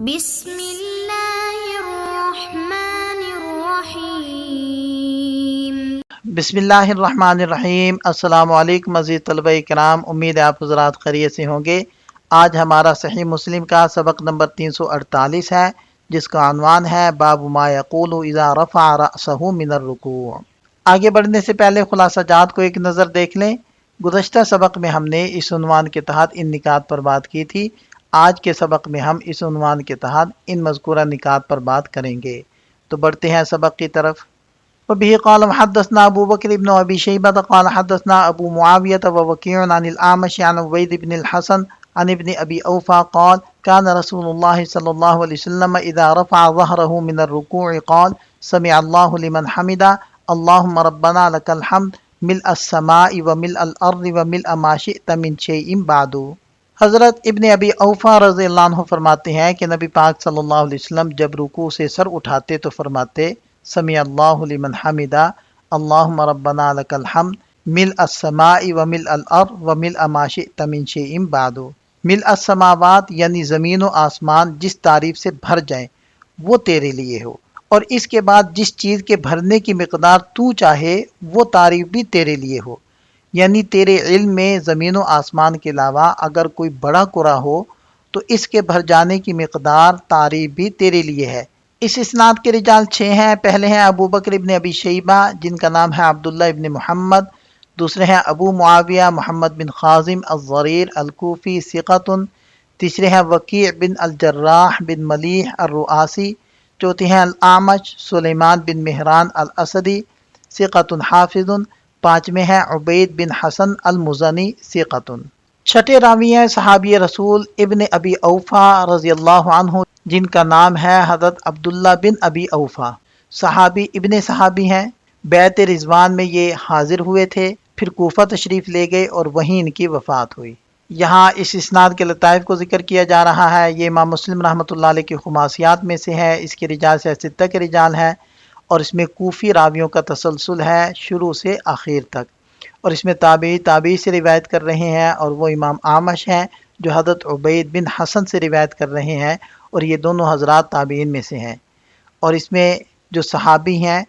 بسم اللہ الرحمن الرحیم۔ بسم اللہ الرحمن الرحیم۔ السلام علیکم عزیز طلبہ کرام، امید ہے آپ حضرات خیریت سے ہوں گے۔ آج ہمارا صحیح مسلم کا سبق نمبر 348 ہے، جس کا عنوان ہے باب ما یقول اذا رفع رأسہ من الرکوع۔ آگے بڑھنے سے پہلے خلاصہ جات کو ایک نظر دیکھ لیں۔ گزشتہ سبق میں ہم نے اس عنوان کے تحت ان نکات پر بات کی تھی۔ آج کے سبق میں ہم اس عنوان کے تحت ان مذکورہ نکات پر بات کریں گے۔ تو بڑھتے ہیں سبق کی طرف۔ وبه قال حدثنا ابو بکر بن ابی شیبہ قال حدثنا ابو معاویہ ووکیع عن الاعمش عن عبید بن الحسن عن ابن ابی اوفا قال كان رسول الله صلی اللہ علیہ وسلم اذا رفع ظهره من الركوع قال سمع الله لمن حمده اللهم ربنا لك الحمد ملء السماء وملء الارض وملء ما شئت من شيء بعد۔ حضرت ابن ابی اوفا رضی اللہ عنہ فرماتے ہیں کہ نبی پاک صلی اللہ علیہ وسلم جب رکوع سے سر اٹھاتے تو فرماتے سمع اللہ لمن حمدہ اللہم ربنا لک الحمد ملء السماء وملء الارض وملء ما شئت من شیء بعد۔ ملء السماوات یعنی زمین و آسمان جس تعریف سے بھر جائیں وہ تیرے لیے ہو، اور اس کے بعد جس چیز کے بھرنے کی مقدار تو چاہے وہ تعریف بھی تیرے لیے ہو، یعنی تیرے علم میں زمین و آسمان کے علاوہ اگر کوئی بڑا قرہ ہو تو اس کے بھر جانے کی مقدار تعریف بھی تیرے لیے ہے۔ اس اسناد کے رجال 6 ہیں۔ پہلے ہیں ابو بکر ابن ابی شیبہ جن کا نام ہے عبداللہ ابن محمد، دوسرے ہیں ابو معاویہ محمد بن خازم الضریر الکوفی ثقۃ، تیسرے ہیں وکیع بن الجراح بن ملیح الرؤاسی، چوتھے ہیں الاعمش سلیمان بن مہران الاسدی ثقۃ حافظ، پانچویں ہیں عبید بن حسن المزنی ثقۃ۔ چھٹے راوی ہیں صحابی رسول ابن ابی اوفا رضی اللہ عنہ جن کا نام ہے حضرت عبداللہ بن ابی اوفا، صحابی ابن صحابی ہیں۔ بیعت رضوان میں یہ حاضر ہوئے تھے، پھر کوفہ تشریف لے گئے اور وہیں ان کی وفات ہوئی۔ یہاں اس اسناد کے لطائف کو ذکر کیا جا رہا ہے۔ یہ امام مسلم رحمۃ اللہ علیہ کی خماسیات میں سے ہے۔ اس کے رجال سے ستہ کے رجال ہیں، اور اس میں کوفی راویوں کا تسلسل ہے شروع سے آخر تک، اور اس میں تابعی سے روایت کر رہے ہیں، اور وہ امام اعمش ہیں جو حضرت عبید بن حسن سے روایت کر رہے ہیں، اور یہ دونوں حضرات تابعین میں سے ہیں۔ اور اس میں جو صحابی ہیں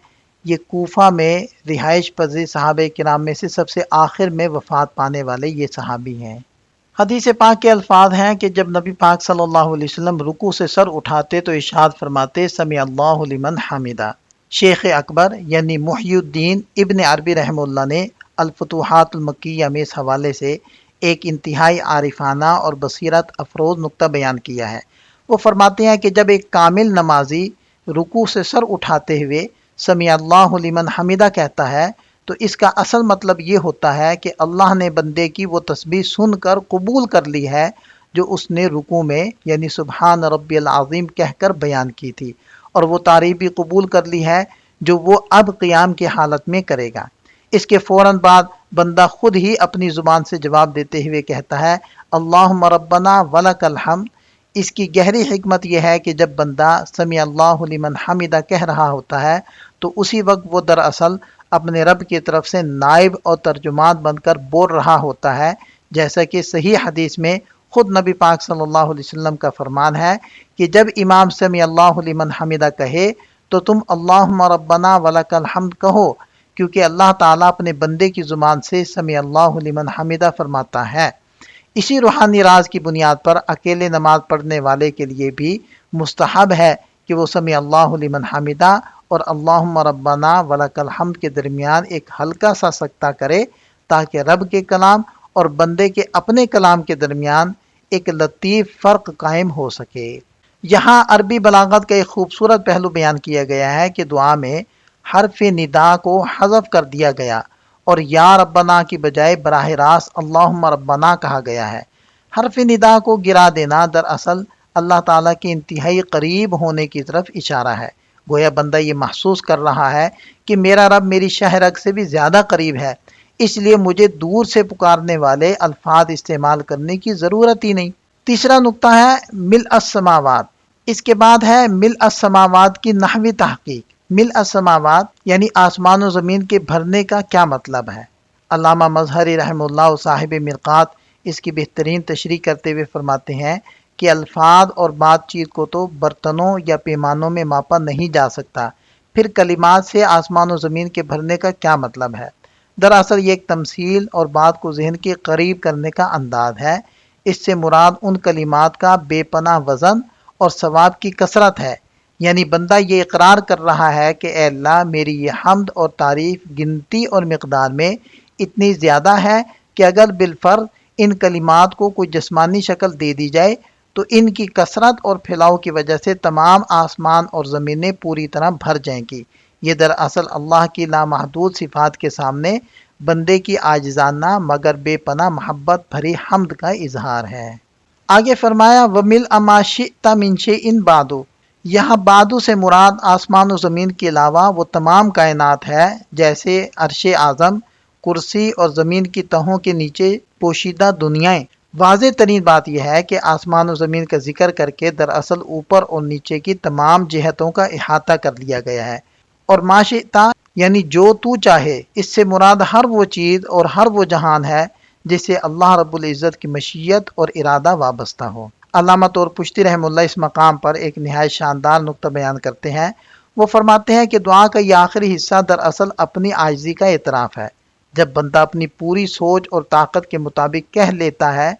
یہ کوفہ میں رہائش پذیر صحابہ کرام میں سے سب سے آخر میں وفات پانے والے یہ صحابی ہیں۔ حدیث پاک کے الفاظ ہیں کہ جب نبی پاک صلی اللہ علیہ وسلم رکوع سے سر اٹھاتے تو ارشاد فرماتے سمع اللہ لمن حمدہ۔ شیخ اکبر یعنی محی الدین ابن عربی رحمہ اللہ نے الفتوحات المکیہ میں اس حوالے سے ایک انتہائی عارفانہ اور بصیرت افروز نقطہ بیان کیا ہے۔ وہ فرماتے ہیں کہ جب ایک کامل نمازی رکوع سے سر اٹھاتے ہوئے سمع اللہ لمن حمدہ کہتا ہے تو اس کا اصل مطلب یہ ہوتا ہے کہ اللہ نے بندے کی وہ تسبیح سن کر قبول کر لی ہے جو اس نے رکوع میں یعنی سبحان ربی العظیم کہہ کر بیان کی تھی، اور وہ تعریف بھی قبول کر لی ہے جو وہ اب قیام کی حالت میں کرے گا۔ اس کے فوراً بعد بندہ خود ہی اپنی زبان سے جواب دیتے ہوئے کہتا ہے اللہم ربنا ولک الحمد۔ اس کی گہری حکمت یہ ہے کہ جب بندہ سمع اللہ لمن حمدہ کہہ رہا ہوتا ہے تو اسی وقت وہ دراصل اپنے رب کی طرف سے نائب اور ترجمان بن کر بول رہا ہوتا ہے، جیسا کہ صحیح حدیث میں خود نبی پاک صلی اللہ علیہ وسلم کا فرمان ہے کہ جب امام سمع اللہ لمن حمدہ کہے تو تم اللہم ربنا ولک الحمد کہو، کیونکہ اللہ تعالیٰ اپنے بندے کی زبان سے سمع اللہ لمن حمدہ فرماتا ہے۔ اسی روحانی راز کی بنیاد پر اکیلے نماز پڑھنے والے کے لیے بھی مستحب ہے کہ وہ سمع اللہ لمن حمدہ اور اللہم ربنا ولک الحمد کے درمیان ایک ہلکا سا سکتہ کرے، تاکہ رب کے کلام اور بندے کے اپنے کلام کے درمیان ایک لطیف فرق قائم ہو سکے۔ یہاں عربی بلاغت کا ایک خوبصورت پہلو بیان کیا گیا ہے کہ دعا میں حرف ندا کو حذف کر دیا گیا اور یا ربنا کی بجائے براہ راست اللہم ربنا کہا گیا ہے۔ حرف ندا کو گرا دینا دراصل اللہ تعالیٰ کے انتہائی قریب ہونے کی طرف اشارہ ہے۔ گویا بندہ یہ محسوس کر رہا ہے کہ میرا رب میری شہ رگ سے بھی زیادہ قریب ہے، اس لیے مجھے دور سے پکارنے والے الفاظ استعمال کرنے کی ضرورت ہی نہیں۔ تیسرا نقطہ ہے ملء السماوات۔ اس کے بعد ہے ملء السماوات کی نحوی تحقیق۔ ملء السماوات یعنی آسمان و زمین کے بھرنے کا کیا مطلب ہے؟ علامہ مظہری رحمہ اللہ صاحب مرقات اس کی بہترین تشریح کرتے ہوئے فرماتے ہیں کہ الفاظ اور بات چیت کو تو برتنوں یا پیمانوں میں ماپا نہیں جا سکتا، پھر کلمات سے آسمان و زمین کے بھرنے کا کیا مطلب ہے؟ دراصل یہ ایک تمثیل اور بات کو ذہن کے قریب کرنے کا انداز ہے۔ اس سے مراد ان کلمات کا بے پناہ وزن اور ثواب کی کثرت ہے، یعنی بندہ یہ اقرار کر رہا ہے کہ اے اللہ، میری یہ حمد اور تعریف گنتی اور مقدار میں اتنی زیادہ ہے کہ اگر بالفرض ان کلمات کو کوئی جسمانی شکل دے دی جائے تو ان کی کثرت اور پھیلاؤ کی وجہ سے تمام آسمان اور زمینیں پوری طرح بھر جائیں گی۔ یہ دراصل اللہ کی لامحدود صفات کے سامنے بندے کی عاجزانہ مگر بے پناہ محبت بھری حمد کا اظہار ہے۔ آگے فرمایا وَمِلْءَ مَا شِئْتَ مِنْ شَيْءٍ بَعْدُ، یہاں بعدو سے مراد آسمان و زمین کے علاوہ وہ تمام کائنات ہے، جیسے عرش اعظم، کرسی اور زمین کی تہوں کے نیچے پوشیدہ دنیائیں۔ واضح ترین بات یہ ہے کہ آسمان و زمین کا ذکر کر کے دراصل اوپر اور نیچے کی تمام جہتوں کا احاطہ کر لیا گیا ہے، اور ما شئتا یعنی جو تو چاہے، اس سے مراد ہر وہ چیز اور ہر وہ جہان ہے جس سے اللہ رب العزت کی مشیت اور ارادہ وابستہ ہو۔ علامہ طور پشتی رحمہ اللہ اس مقام پر ایک نہایت شاندار نقطہ بیان کرتے ہیں۔ وہ فرماتے ہیں کہ دعا کا یہ آخری حصہ دراصل اپنی عاجزی کا اعتراف ہے۔ جب بندہ اپنی پوری سوچ اور طاقت کے مطابق کہہ لیتا ہے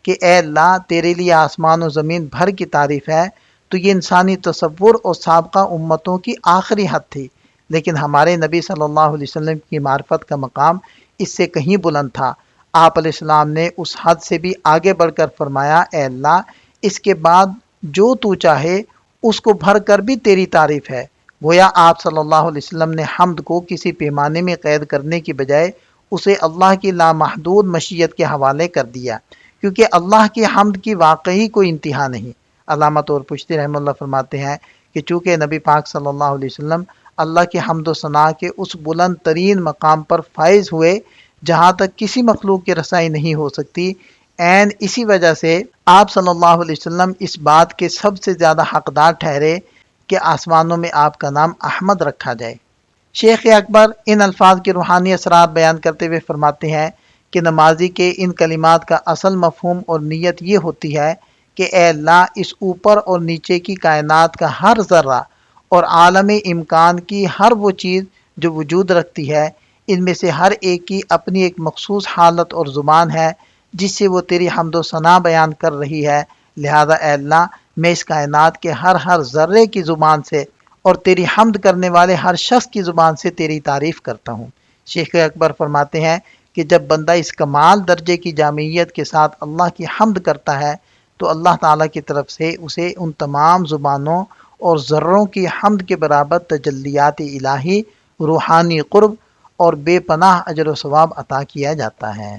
کہ اے اللہ، تیرے لیے آسمان و زمین بھر کی تعریف ہے، تو یہ انسانی تصور اور سابقہ امتوں کی آخری حد تھی، لیکن ہمارے نبی صلی اللہ علیہ وسلم کی معرفت کا مقام اس سے کہیں بلند تھا۔ آپ علیہ السلام نے اس حد سے بھی آگے بڑھ کر فرمایا اے اللہ، اس کے بعد جو تو چاہے اس کو بھر کر بھی تیری تعریف ہے۔ گویا آپ صلی اللہ علیہ وسلم نے حمد کو کسی پیمانے میں قید کرنے کی بجائے اسے اللہ کی لامحدود مشیت کے حوالے کر دیا، کیونکہ اللہ کی حمد کی واقعی کوئی انتہا نہیں۔ علامہ طور پشتی رحمہ اللہ فرماتے ہیں کہ چونکہ نبی پاک صلی اللہ علیہ وسلم اللہ کی حمد و ثنا کے اس بلند ترین مقام پر فائز ہوئے جہاں تک کسی مخلوق کی رسائی نہیں ہو سکتی، عین اسی وجہ سے آپ صلی اللہ علیہ وسلم اس بات کے سب سے زیادہ حقدار ٹھہرے کہ آسمانوں میں آپ کا نام احمد رکھا جائے۔ شیخ اکبر ان الفاظ کے روحانی اثرات بیان کرتے ہوئے فرماتے ہیں کہ نمازی کے ان کلمات کا اصل مفہوم اور نیت یہ ہوتی ہے کہ اے اللہ، اس اوپر اور نیچے کی کائنات کا ہر ذرہ اور عالم امکان کی ہر وہ چیز جو وجود رکھتی ہے، ان میں سے ہر ایک کی اپنی ایک مخصوص حالت اور زبان ہے جس سے وہ تیری حمد و ثنا بیان کر رہی ہے، لہذا اے اللہ، میں اس کائنات کے ہر ذرے کی زبان سے اور تیری حمد کرنے والے ہر شخص کی زبان سے تیری تعریف کرتا ہوں۔ شیخ اکبر فرماتے ہیں کہ جب بندہ اس کمال درجے کی جامعیت کے ساتھ اللہ کی حمد کرتا ہے تو اللہ تعالیٰ کی طرف سے اسے ان تمام زبانوں اور ذروں کی حمد کے برابر تجلیات الہی، روحانی قرب اور بے پناہ اجر و ثواب عطا کیا جاتا ہے۔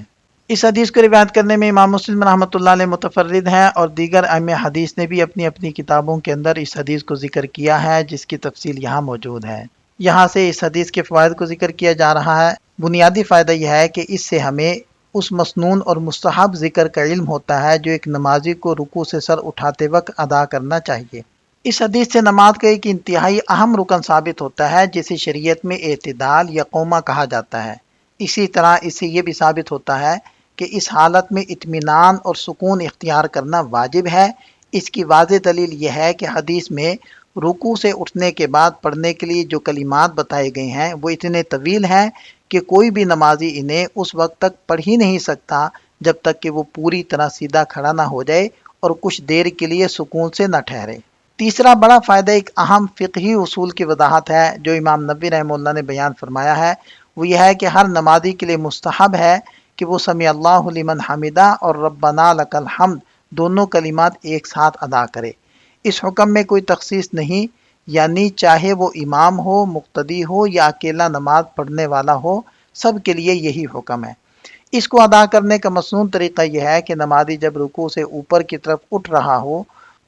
اس حدیث کو روایت کرنے میں امام مسلم رحمۃ اللہ علیہ متفرد ہیں، اور دیگر ائمہ حدیث نے بھی اپنی اپنی کتابوں کے اندر اس حدیث کو ذکر کیا ہے، جس کی تفصیل یہاں موجود ہے۔ یہاں سے اس حدیث کے فوائد کو ذکر کیا جا رہا ہے۔ بنیادی فائدہ یہ ہے کہ اس سے ہمیں اس مسنون اور مستحب ذکر کا علم ہوتا ہے جو ایک نمازی کو رکوع سے سر اٹھاتے وقت ادا کرنا چاہیے۔ اس حدیث سے نماز کا ایک انتہائی اہم رکن ثابت ہوتا ہے جسے شریعت میں اعتدال یا قومہ کہا جاتا ہے۔ اسی طرح اس سے یہ بھی ثابت ہوتا ہے کہ اس حالت میں اطمینان اور سکون اختیار کرنا واجب ہے۔ اس کی واضح دلیل یہ ہے کہ حدیث میں رکوع سے اٹھنے کے بعد پڑھنے کے لیے جو کلمات بتائے گئے ہیں وہ اتنے طویل ہیں کہ کوئی بھی نمازی انہیں اس وقت تک پڑھ ہی نہیں سکتا جب تک کہ وہ پوری طرح سیدھا کھڑا نہ ہو جائے اور کچھ دیر کے لیے سکون سے نہ ٹھہرے۔ تیسرا بڑا فائدہ ایک اہم فقہی اصول کی وضاحت ہے جو امام نبوی رحمہ اللہ نے بیان فرمایا ہے، وہ یہ ہے کہ ہر نمازی کے لیے مستحب ہے کہ وہ سمیع اللہ لمن حمدہ اور ربنا لک الحمد دونوں کلمات ایک ساتھ ادا کرے۔ اس حکم میں کوئی تخصیص نہیں، یعنی چاہے وہ امام ہو، مقتدی ہو یا اکیلا نماز پڑھنے والا ہو، سب کے لیے یہی حکم ہے۔ اس کو ادا کرنے کا مسنون طریقہ یہ ہے کہ نمازی جب رکوع سے اوپر کی طرف اٹھ رہا ہو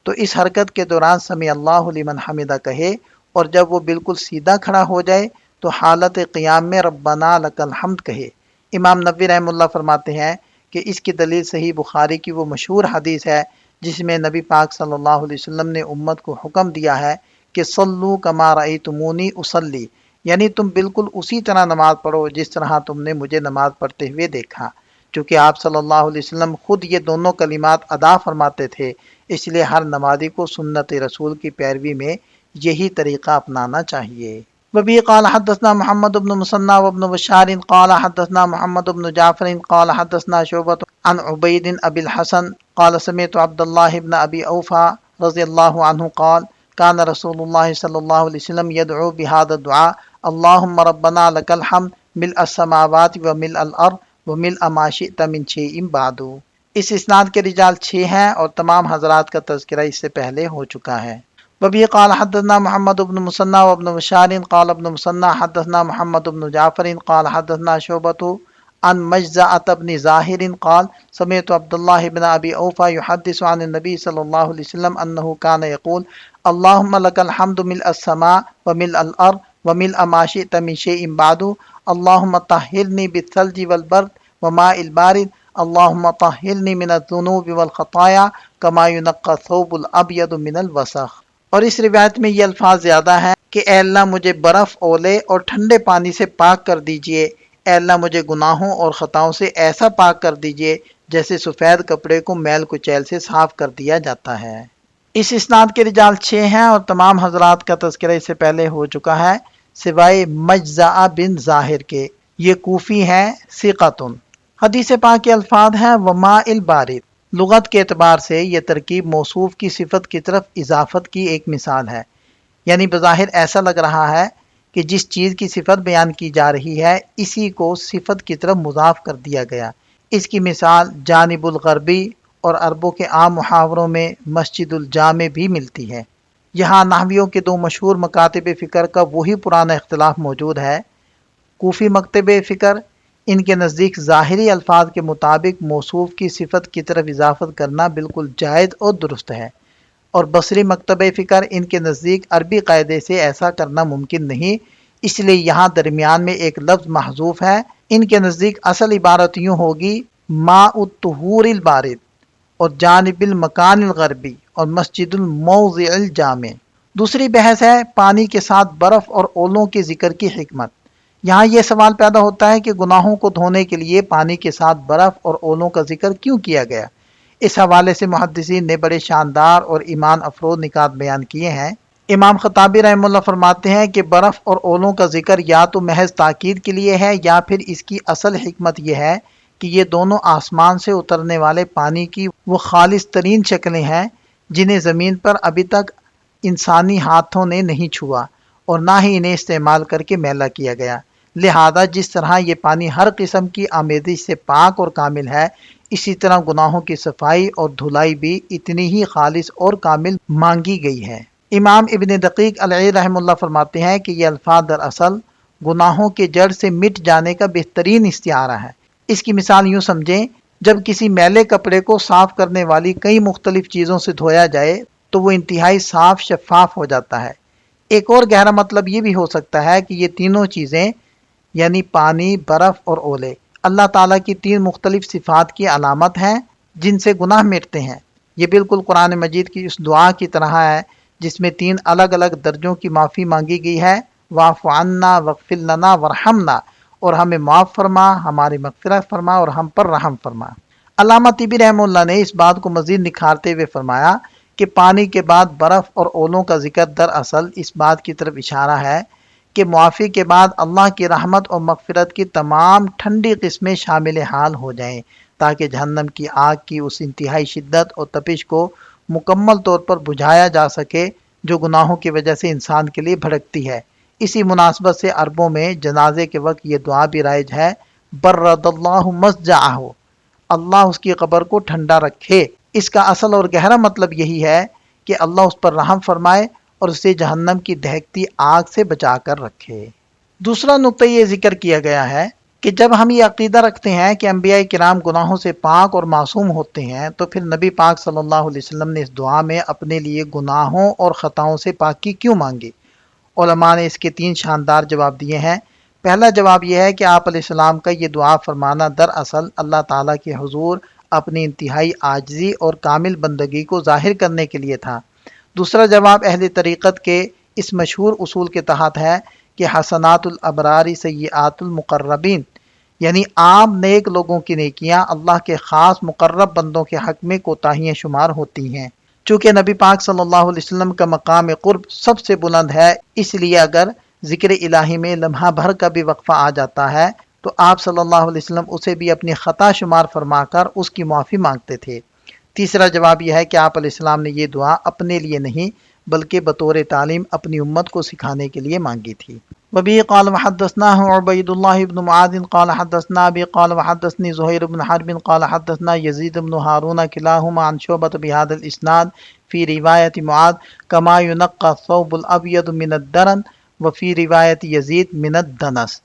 تو اس حرکت کے دوران سمیع اللہ لمن حمدہ کہے، اور جب وہ بالکل سیدھا کھڑا ہو جائے تو حالت قیام میں ربنا لک الحمد کہے۔ امام نبوی رحمہ اللہ فرماتے ہیں کہ اس کی دلیل صحیح بخاری کی وہ مشہور حدیث ہے جس میں نبی پاک صلی اللہ علیہ وسلم نے امت کو حکم دیا ہے کہ صلو کما رأیتمونی اصلی، یعنی تم بالکل اسی طرح نماز پڑھو جس طرح تم نے مجھے نماز پڑھتے ہوئے دیکھا۔ چونکہ آپ صلی اللہ علیہ وسلم خود یہ دونوں کلمات ادا فرماتے تھے، اس لیے ہر نمازی کو سنت رسول کی پیروی میں یہی طریقہ اپنانا چاہیے۔ وبه قال حدثنا محمد بن مسنى وابن بشار قال حدثنا محمد بن جعفر قال حدثنا شعبة عن عبيد أبي الحسن قال سمعت عبد الله بن أبي أوفى رضي الله عنه قال كان رسول الله صلى الله عليه وسلم يدعو بهذا الدعاء اللهم ربنا لك الحمد ملء السماوات وملء الأرض وملء ما شئت من شيء بعد۔ اس اسناد کے رجال 6 ہیں اور تمام حضرات کا تذکرہ اس سے پہلے ہو چکا ہے۔ وبه قال حدثنا محمد بن مسنى وابن بشار قال ابن مسنى حدثنا محمد بن جعفر قال حدثنا شعبة عن مجزعة بن زاهر قال سمعت عبد الله بن أبي أوفى يحدث عن النبي صلى الله عليه وسلم أنه كان يقول اللهم لك الحمد ملء السماء وملء الأرض وملء ما شئت من شيء بعد اللهم طهرني بالثلج والبرد وماء البارد اللهم طهرني من الذنوب والخطايا كما ينقى الثوب الأبيض من الوسخ۔ اور اس روایت میں یہ الفاظ زیادہ ہیں کہ اے اللہ مجھے برف، اولے اور ٹھنڈے پانی سے پاک کر دیجئے، اے اللہ مجھے گناہوں اور خطاؤں سے ایسا پاک کر دیجئے جیسے سفید کپڑے کو میل کچیل سے صاف کر دیا جاتا ہے۔ اس اسناد کے رجال 6 ہیں اور تمام حضرات کا تذکرہ اس سے پہلے ہو چکا ہے سوائے مجزع بن ظاہر کے، یہ کوفی ہیں ثقۃ۔ حدیث پاک کے الفاظ ہیں وماء البارد۔ لغت کے اعتبار سے یہ ترکیب موصوف کی صفت کی طرف اضافت کی ایک مثال ہے، یعنی بظاہر ایسا لگ رہا ہے کہ جس چیز کی صفت بیان کی جا رہی ہے اسی کو صفت کی طرف مضاف کر دیا گیا۔ اس کی مثال جانب الغربی اور عربوں کے عام محاوروں میں مسجد الجامع بھی ملتی ہے۔ یہاں نحویوں کے 2 مشہور مکاتب فکر کا وہی پرانا اختلاف موجود ہے۔ کوفی مکتب فکر ان کے نزدیک ظاہری الفاظ کے مطابق موصوف کی صفت کی طرف اضافت کرنا بالکل جائز اور درست ہے، اور بصری مکتب فکر ان کے نزدیک عربی قاعدے سے ایسا کرنا ممکن نہیں، اس لیے یہاں درمیان میں ایک لفظ محذوف ہے۔ ان کے نزدیک اصل عبارت یوں ہوگی ماء الطہور البارد اور جانب المکان الغربی اور مسجد الموضع الجامع۔ دوسری بحث ہے پانی کے ساتھ برف اور اولوں کے ذکر کی حکمت۔ یہاں یہ سوال پیدا ہوتا ہے کہ گناہوں کو دھونے کے لیے پانی کے ساتھ برف اور اولوں کا ذکر کیوں کیا گیا؟ اس حوالے سے محدثین نے بڑے شاندار اور ایمان افروز نکات بیان کیے ہیں۔ امام خطابی رحمہ اللہ فرماتے ہیں کہ برف اور اولوں کا ذکر یا تو محض تاکید کے لیے ہے یا پھر اس کی اصل حکمت یہ ہے کہ یہ دونوں آسمان سے اترنے والے پانی کی وہ خالص ترین شکلیں ہیں جنہیں زمین پر ابھی تک انسانی ہاتھوں نے نہیں چھوا اور نہ ہی انہیں استعمال کر کے میلا کیا گیا۔ لہذا جس طرح یہ پانی ہر قسم کی آمیزش سے پاک اور کامل ہے، اسی طرح گناہوں کی صفائی اور دھلائی بھی اتنی ہی خالص اور کامل مانگی گئی ہے۔ امام ابن دقیق العید رحمہ اللہ فرماتے ہیں کہ یہ الفاظ دراصل گناہوں کے جڑ سے مٹ جانے کا بہترین استعارہ ہے۔ اس کی مثال یوں سمجھیں، جب کسی میلے کپڑے کو صاف کرنے والی کئی مختلف چیزوں سے دھویا جائے تو وہ انتہائی صاف شفاف ہو جاتا ہے۔ ایک اور گہرا مطلب یہ بھی ہو سکتا ہے کہ یہ تینوں چیزیں یعنی پانی، برف اور اولے اللہ تعالیٰ کی 3 مختلف صفات کی علامت ہیں جن سے گناہ مٹتے ہیں۔ یہ بالکل قرآن مجید کی اس دعا کی طرح ہے جس میں 3 الگ الگ درجوں کی معافی مانگی گئی ہے، واعف عنا واغفر لنا وارحمنا، اور ہمیں معاف فرما، ہماری مغفرت فرما اور ہم پر رحم فرما۔ علامہ طبی رحمہ اللہ نے اس بات کو مزید نکھارتے ہوئے فرمایا کہ پانی کے بعد برف اور اولوں کا ذکر دراصل اس بات کی طرف اشارہ ہے کہ معافی کے بعد اللہ کی رحمت اور مغفرت کی تمام ٹھنڈی قسمیں شامل حال ہو جائیں تاکہ جہنم کی آگ کی اس انتہائی شدت اور تپش کو مکمل طور پر بجھایا جا سکے جو گناہوں کی وجہ سے انسان کے لیے بھڑکتی ہے۔ اسی مناسبت سے عربوں میں جنازے کے وقت یہ دعا بھی رائج ہے، برد اللہ مسجعہ، اللہ اس کی قبر کو ٹھنڈا رکھے۔ اس کا اصل اور گہرا مطلب یہی ہے کہ اللہ اس پر رحم فرمائے اور اسے جہنم کی دہکتی آگ سے بچا کر رکھے۔ دوسرا نقطہ یہ ذکر کیا گیا ہے کہ جب ہم یہ عقیدہ رکھتے ہیں کہ انبیاء کرام گناہوں سے پاک اور معصوم ہوتے ہیں تو پھر نبی پاک صلی اللہ علیہ وسلم نے اس دعا میں اپنے لیے گناہوں اور خطاؤں سے پاکی کیوں مانگی؟ علماء نے اس کے 3 شاندار جواب دیے ہیں۔ پہلا جواب یہ ہے کہ آپ علیہ السلام کا یہ دعا فرمانا دراصل اللہ تعالیٰ کے حضور اپنی انتہائی عاجزی اور کامل بندگی کو ظاہر کرنے کے لیے تھا۔ دوسرا جواب اہل طریقت کے اس مشہور اصول کے تحت ہے کہ حسنات الابرار سیئات المقربین، یعنی عام نیک لوگوں کی نیکیاں اللہ کے خاص مقرب بندوں کے حق میں کوتاہیاں شمار ہوتی ہیں۔ چونکہ نبی پاک صلی اللہ علیہ وسلم کا مقام قرب سب سے بلند ہے، اس لیے اگر ذکر الہی میں لمحہ بھر کا بھی وقفہ آ جاتا ہے تو آپ صلی اللہ علیہ وسلم اسے بھی اپنی خطا شمار فرما کر اس کی معافی مانگتے تھے۔ تیسرا جواب یہ ہے کہ آپ علیہ السلام نے یہ دعا اپنے لیے نہیں بلکہ بطور تعلیم اپنی امت کو سکھانے کے لیے مانگی تھی۔ وبه قال وحدثنا عبید اللہ بن معاذ قال حدثنا ابي قال وحدثني زهير بن حرب قال حدثنا يزيد بن هارون كلاهما عن شعبة بهذا الاسناد في رواية معاذ كما ينقى الثوب الابيض من الدرن وفي رواية يزيد من الدنس۔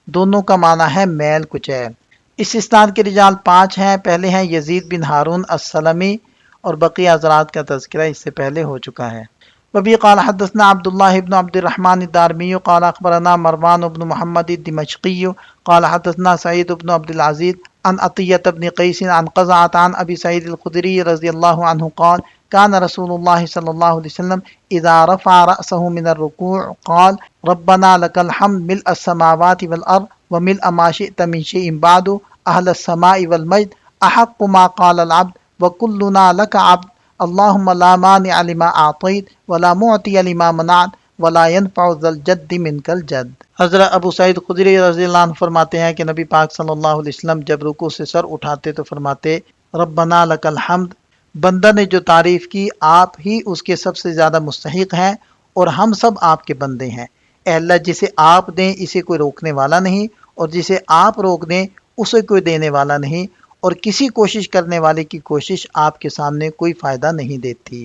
دونوں کا معنی ہے میل کچیل۔ اس اسناد کے رجال 5 ہیں۔ پہلے ہیں یزید بن ہارون السلمی اور بقیہ حضرات کا تذکرہ اس سے پہلے ہو چکا ہے۔ وبه قال حدثنا عبد الله بن عبد الرحمن الدارمي قال اخبرنا مروان بن محمد الدمشقي قال حدثنا سعيد بن عبد العزيز عن عطية بن قيس عن قزعة عن ابي سعيد الخدري رضي الله عنه قال كان رسول الله صلى الله عليه وسلم اذا رفع رأسه من الركوع قال ربنا لك الحمد ملء السماوات والارض وملء ما شئت من شيء بعد اهل السماء والمجد احق ما قال العبد وكلنا لك عبد اللهم لا مانع لما اعطيت ولا معطي لما منعت ولا ينفع ذا الجد منك الجد۔ حضرت ابو سعید خدری رضی اللہ عنہ فرماتے ہیں کہ نبی پاک صلی اللہ علیہ وسلم جب رکوع سے سر اٹھاتے تو فرماتے ربنا لک الحمد، بندہ نے جو تعریف کی آپ ہی اس کے سب سے زیادہ مستحق ہیں اور ہم سب آپ کے بندے ہیں۔ اے اللہ، جسے آپ دیں اسے کوئی روکنے والا نہیں اور جسے آپ روک دیں اسے کوئی دینے والا نہیں، اور کسی کوشش کرنے والے کی کوشش آپ کے سامنے کوئی فائدہ نہیں دیتی۔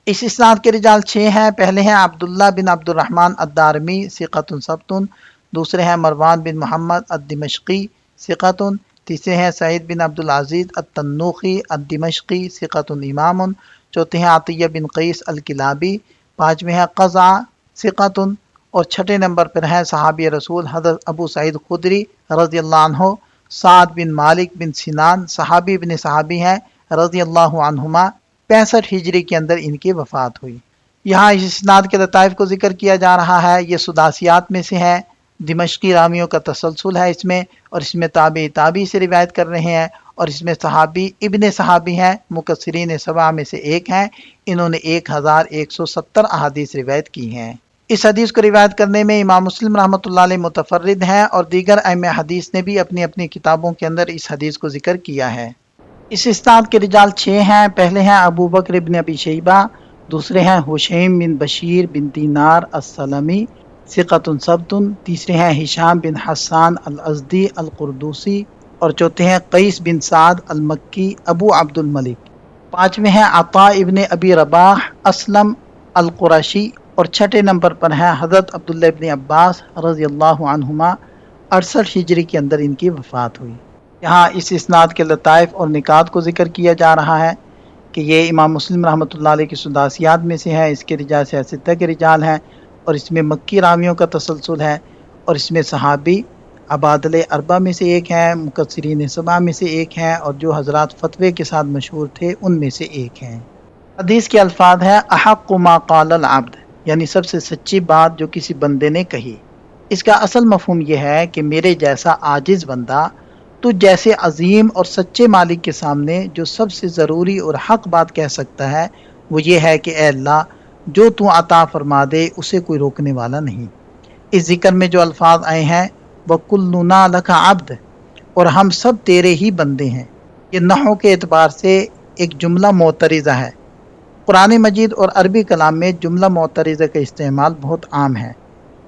اس اسناد کے رجال 6 ہیں۔ پہلے ہیں عبداللہ بن عبد الرحمن الدارمی ثقۃ ثبت، دوسرے ہیں مروان بن محمد الدمشقی ثقۃ، تیسرے ہیں سعید بن عبد العزیز التنوخی الدمشقی ثقۃ امام، چوتھے ہیں عطیہ بن قیس الکلابی، پانچویں ہیں قزع ثقۃ، اور چھٹے نمبر پر ہیں صحابی رسول حضرت ابو سعید خدری رضی اللہ عنہ، سعد بن مالک بن سنان صحابی بن صحابی ہیں رضی اللہ عنہما، 65 ہجری کے اندر ان کی وفات ہوئی۔ یہاں اس اسناد کے لطائف کو ذکر کیا جا رہا ہے، یہ سداسیات میں سے ہے، دمشقی رامیوں کا تسلسل ہے اس میں، اور اس میں تابعی سے روایت کر رہے ہیں، اور اس میں صحابی ابن صحابی ہیں، مکثرین 7 میں سے ایک ہیں، انہوں نے 1170 احادیث روایت کی ہیں۔ اس حدیث کو روایت کرنے میں امام مسلم رحمۃ اللہ علیہ متفرد ہیں، اور دیگر ائمہ حدیث نے بھی اپنی اپنی کتابوں کے اندر اس حدیث کو ذکر کیا ہے۔ اس اسناد کے رجال 6 ہیں۔ پہلے ہیں ابو بکر بن ابی شیبہ، دوسرے ہیں حشیم بن بشیر بن دینار السلمی ثقۃ ثبت، تیسرے ہیں ہشام بن حسان الازدی القردوسی، اور چوتھے ہیں قیس بن سعد المکی ابو عبد الملک، پانچویں ہیں عطا ابن ابی رباح اسلم القرشی، اور چھٹے نمبر پر ہیں حضرت عبداللہ ابن عباس رضی اللہ عنہما، 68 ہجری کے اندر ان کی وفات ہوئی۔ یہاں اس اسناد کے لطائف اور نکات کو ذکر کیا جا رہا ہے کہ یہ امام مسلم رحمۃ اللہ علیہ کی سداسیات میں سے ہے، اس کے رجال 66 کے رجال ہیں، اور اس میں مکی رامیوں کا تسلسل ہے، اور اس میں صحابی عبادل اربع میں سے ایک ہیں، مکثرین 7 میں سے ایک ہیں، اور جو حضرات فتوے کے ساتھ مشہور تھے ان میں سے ایک ہیں۔ حدیث کے الفاظ ہیں احق ما قال العبد، یعنی سب سے سچی بات جو کسی بندے نے کہی۔ اس کا اصل مفہوم یہ ہے کہ میرے جیسا عاجز بندہ تو جیسے عظیم اور سچے مالک کے سامنے جو سب سے ضروری اور حق بات کہہ سکتا ہے وہ یہ ہے کہ اے اللہ، جو تو عطا فرما دے اسے کوئی روکنے والا نہیں۔ اس ذکر میں جو الفاظ آئے ہیں وَكُلُّنَا لَكَ عَبْدٌ، اور ہم سب تیرے ہی بندے ہیں، یہ نحو کے اعتبار سے ایک جملہ معترضہ ہے۔ قرآن مجید اور عربی کلام میں جملہ معترضہ کا استعمال بہت عام ہے۔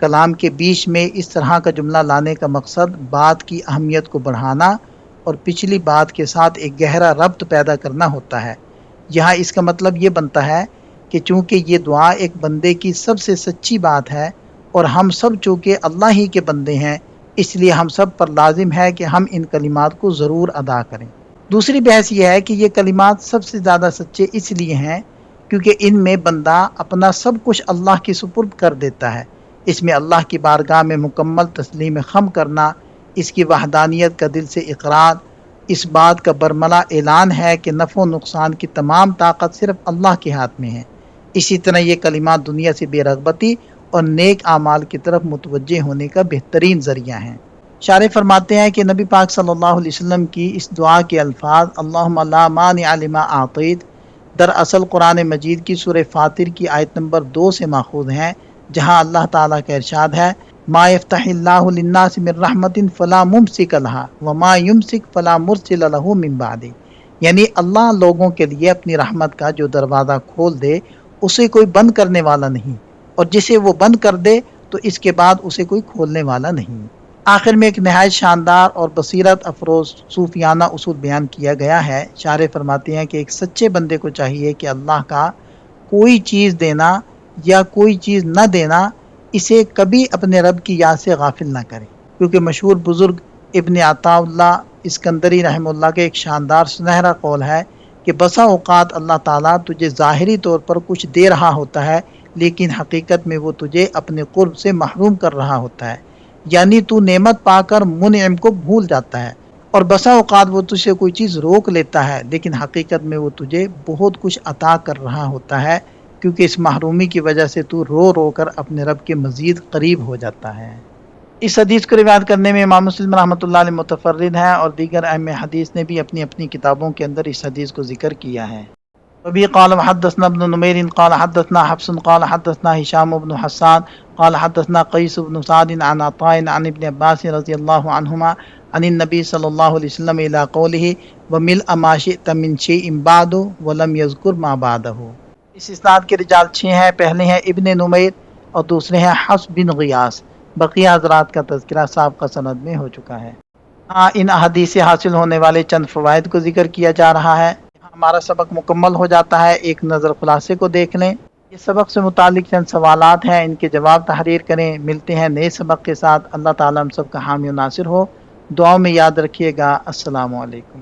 کلام کے بیچ میں اس طرح کا جملہ لانے کا مقصد بات کی اہمیت کو بڑھانا اور پچھلی بات کے ساتھ ایک گہرا ربط پیدا کرنا ہوتا ہے۔ یہاں اس کا مطلب یہ بنتا ہے کہ چونکہ یہ دعا ایک بندے کی سب سے سچی بات ہے اور ہم سب چونکہ اللہ ہی کے بندے ہیں، اس لیے ہم سب پر لازم ہے کہ ہم ان کلمات کو ضرور ادا کریں۔ دوسری بحث یہ ہے کہ یہ کلمات سب سے زیادہ سچے اس لیے ہیں کیونکہ ان میں بندہ اپنا سب کچھ اللہ کی سپرد کر دیتا ہے۔ اس میں اللہ کی بارگاہ میں مکمل تسلیم خم کرنا، اس کی وحدانیت کا دل سے اقرار، اس بات کا برملا اعلان ہے کہ نفع و نقصان کی تمام طاقت صرف اللہ کے ہاتھ میں ہے۔ اسی طرح یہ کلمات دنیا سے بے رغبتی اور نیک اعمال کی طرف متوجہ ہونے کا بہترین ذریعہ ہیں۔ شارح فرماتے ہیں کہ نبی پاک صلی اللہ علیہ وسلم کی اس دعا کے الفاظ اللہم لا مانع لما اعطیت، دراصل قرآن مجید کی سورہ فاطر کی آیت نمبر 2 سے ماخوذ ہیں، جہاں اللہ تعالیٰ کا ارشاد ہے ما یفتح اللہ للناس من رحمت فلا ممسک لها وما یمسک فلا مرسل له من بعدہ، یعنی اللہ لوگوں کے لیے اپنی رحمت کا جو دروازہ کھول دے اسے کوئی بند کرنے والا نہیں، اور جسے وہ بند کر دے تو اس کے بعد اسے کوئی کھولنے والا نہیں۔ آخر میں ایک نہایت شاندار اور بصیرت افروز صوفیانہ اصول بیان کیا گیا ہے۔ شارح فرماتے ہیں کہ ایک سچے بندے کو چاہیے کہ اللہ کا کوئی چیز دینا یا کوئی چیز نہ دینا اسے کبھی اپنے رب کی یاد سے غافل نہ کرے، کیونکہ مشہور بزرگ ابن عطا اللہ اسکندری رحمہ اللہ کے ایک شاندار سنہرا قول ہے کہ بسا اوقات اللہ تعالیٰ تجھے ظاہری طور پر کچھ دے رہا ہوتا ہے لیکن حقیقت میں وہ تجھے اپنے قرب سے محروم کر رہا ہوتا ہے، یعنی تو نعمت پا کر منعم کو بھول جاتا ہے، اور بسا اوقات وہ تجھ سے کوئی چیز روک لیتا ہے لیکن حقیقت میں وہ تجھے بہت کچھ عطا کر رہا ہوتا ہے، کیونکہ اس محرومی کی وجہ سے تو رو رو کر اپنے رب کے مزید قریب ہو جاتا ہے۔ اس حدیث کو روایت کرنے میں امام مسلم رحمۃ اللہ علیہ متفرد ہیں، اور دیگر ائمہ حدیث نے بھی اپنی اپنی کتابوں کے اندر اس حدیث کو ذکر کیا ہے۔ وبه قال حدثنا ابن نمير قال حدثنا حفص قال حدثنا هشام بن حسان قال حدثنا قيس بن سعد عن عطاء عن ابن عباس رضي الله عنهما عن النبي صلى الله عليه وسلم الى قوله وملء ما شئت من شيء بعد ولم يذكر ما بعده۔ اس اسناد کے رجال 6 ہیں، پہلے ہیں ابن نمیر اور دوسرے ہیں حفص بن غیاث، بقیہ حضرات کا تذکرہ سابقہ سند میں ہو چکا ہے۔ ان احادیث سے حاصل ہونے والے چند فوائد کو ذکر کیا جا رہا ہے۔ ہمارا سبق مکمل ہو جاتا ہے، ایک نظر خلاصے کو دیکھ لیں۔ یہ سبق سے متعلق چند سوالات ہیں، ان کے جواب تحریر کریں۔ ملتے ہیں نئے سبق کے ساتھ۔ اللہ تعالیٰ ہم سب کا حامی و ناصر ہو۔ دعاؤں میں یاد رکھیے گا۔ السلام علیکم۔